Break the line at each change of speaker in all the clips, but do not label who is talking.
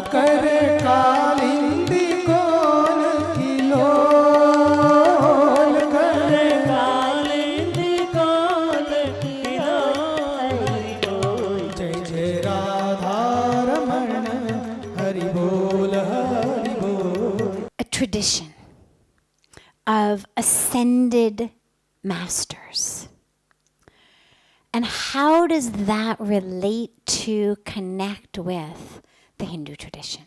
करे कालिंदी कोल किलोल, करे कालिंदी कोल किलोल। जय जय राधा रमण हरि बोल हरि बोल।
A tradition of ascended masters. And how does that relate to connect with the Hindu tradition?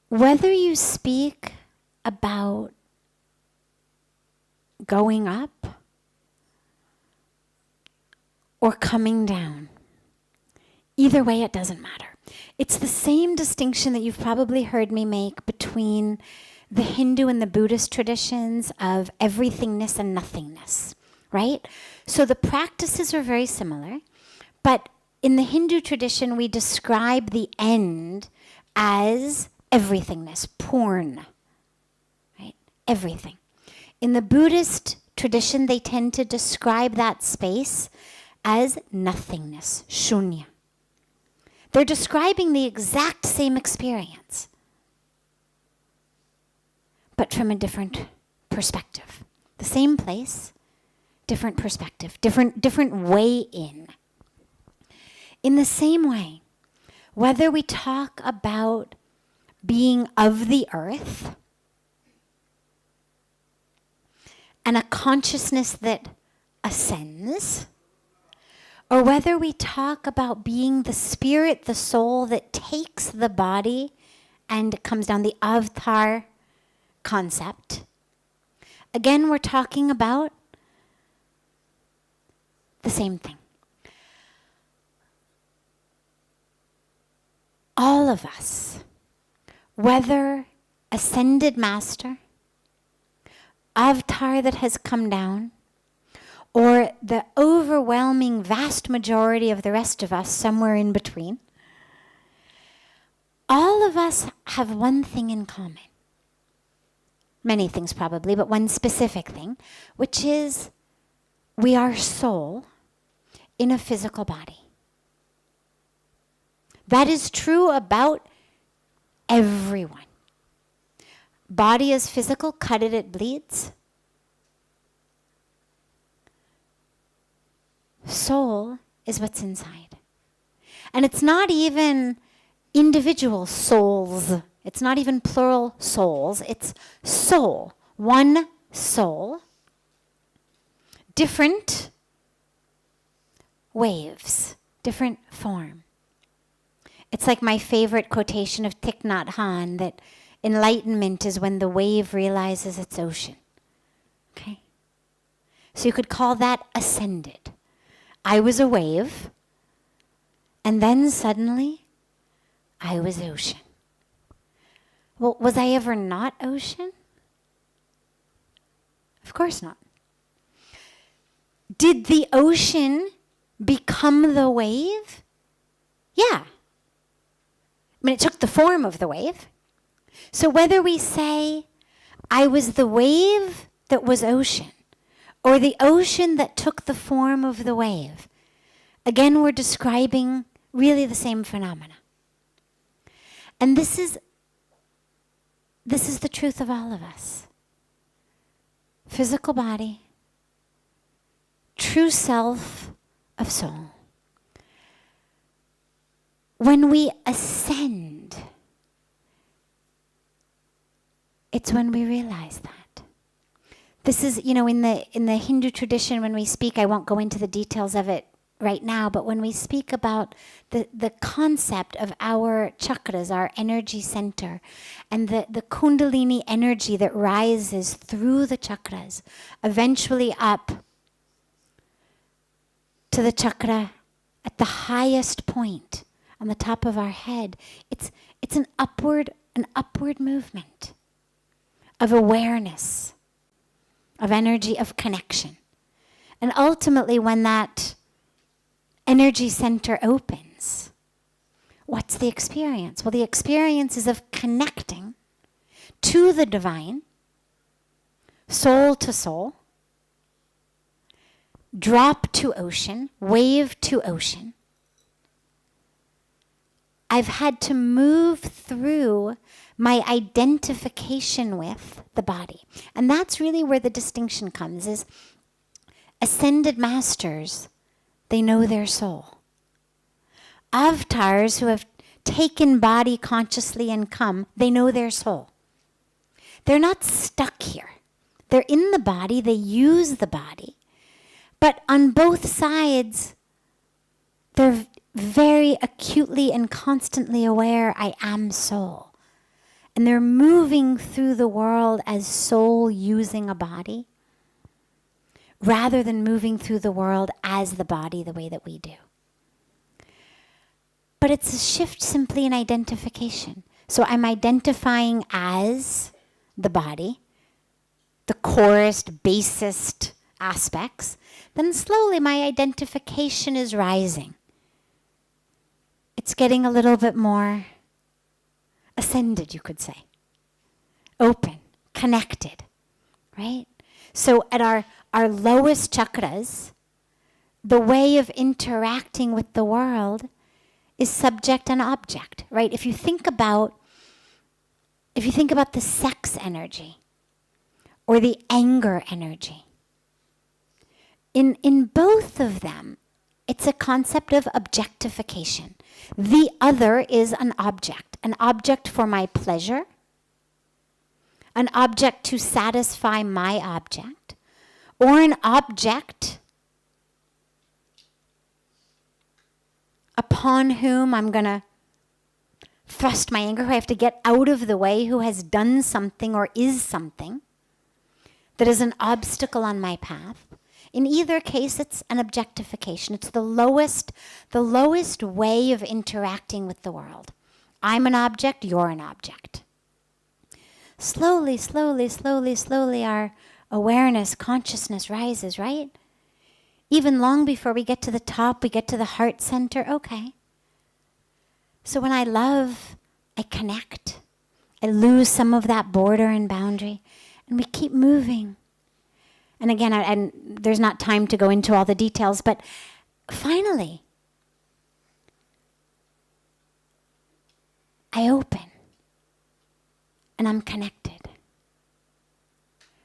Whether you speak about going up or coming down, either way it doesn't matter. It's the same distinction that you've probably heard me make between the Hindu and the Buddhist traditions of everythingness and nothingness, right? So the practices are very similar, but in the Hindu tradition, we describe the end as everythingness, purna, right? Everything. In the Buddhist tradition, they tend to describe that space as nothingness, shunya. They're describing the exact same experience, but from a different perspective. The same place, different perspective, different way in. In the same way, whether we talk about being of the earth and a consciousness that ascends, or whether we talk about being the spirit, the soul that takes the body and comes down, the avatar concept. Again, we're talking about the same thing. All of us, whether ascended master, avatar that has come down, or the overwhelming vast majority of the rest of us somewhere in between, all of us have one thing in common. Many things probably, but one specific thing, which is we are soul in a physical body. That is true about everyone. Body is physical, cut it bleeds. Soul is what's inside. And it's not even individual souls. It's not even plural souls. It's soul. One soul. Different waves. Different form. It's like my favorite quotation of Thich Nhat Hanh, that enlightenment is when the wave realizes its ocean. Okay? So you could call that ascended. I was a wave, and then suddenly I was ocean. Well, was I ever not ocean? Of course not. Did the ocean become the wave? Yeah. I mean, it took the form of the wave. So whether we say, I was the wave that was ocean, or the ocean that took the form of the wave, again, we're describing really the same phenomena. And this is the truth of all of us. Physical body, true self of soul. When we ascend, it's when we realize that. This is, in the Hindu tradition, when we speak, I won't go into the details of it right now, but when we speak about the concept of our chakras, our energy center, and the kundalini energy that rises through the chakras, eventually up to the chakra at the highest point on the top of our head, it's an upward movement of awareness, of energy, of connection. And ultimately, when that energy center opens, what's the experience? Well, the experience is of connecting to the divine, soul to soul, drop to ocean, wave to ocean, I've had to move through my identification with the body. And that's really where the distinction comes, is ascended masters, they know their soul. Avatars who have taken body consciously and come, they know their soul. They're not stuck here. They're in the body, they use the body. But on both sides, they're very acutely and constantly aware, I am soul. And they're moving through the world as soul using a body, rather than moving through the world as the body the way that we do. But it's a shift simply in identification. So I'm identifying as the body, the corest, basest aspects. Then slowly my identification is rising. It's getting a little bit more ascended, you could say. Open, connected, right? So at our lowest chakras, the way of interacting with the world is subject and object, right? If you think about the sex energy or the anger energy, in both of them, it's a concept of objectification. The other is an object for my pleasure, an object to satisfy my object, or an object upon whom I'm going to thrust my anger, who I have to get out of the way, who has done something or is something that is an obstacle on my path. In either case, it's an objectification. It's the lowest way of interacting with the world. I'm an object, you're an object. Slowly, our awareness, consciousness rises, right? Even long before we get to the top, we get to the heart center, okay. So when I love, I connect. I lose some of that border and boundary, and we keep moving. And again, and there's not time to go into all the details, but finally, I open, and I'm connected,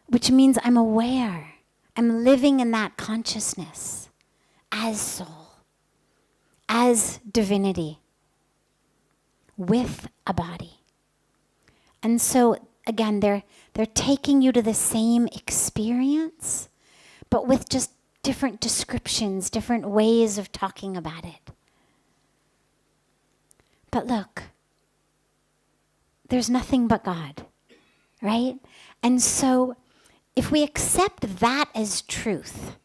which means I'm aware. I'm living in that consciousness as soul, as divinity, with a body. And so, again, they're taking you to the same experience, but with just different descriptions, different ways of talking about it. But look, there's nothing but God, right? And so if we accept that as truth,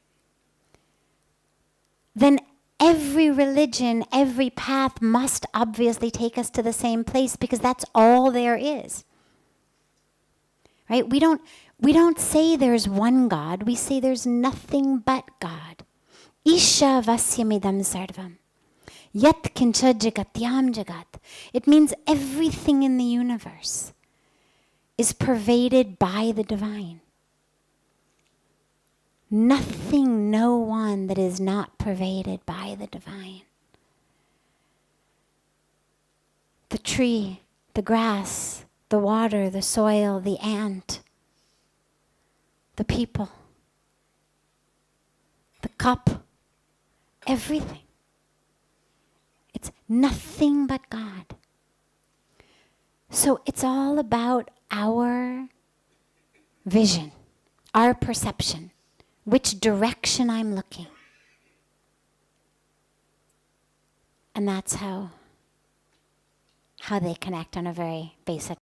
then every religion, every path must obviously take us to the same place, because that's all there is. Right? We don't say there's one God, we say there's nothing but God. Isha vasyamidam sarvam. Yat kincha jagatyam jagat. It means everything in the universe is pervaded by the divine. Nothing, no one that is not pervaded by the divine. The tree, the grass, the water, the soil, the ant, the people, the cup, everything. It's nothing but God. So it's all about our vision, our perception, which direction I'm looking. And that's how they connect on a very basic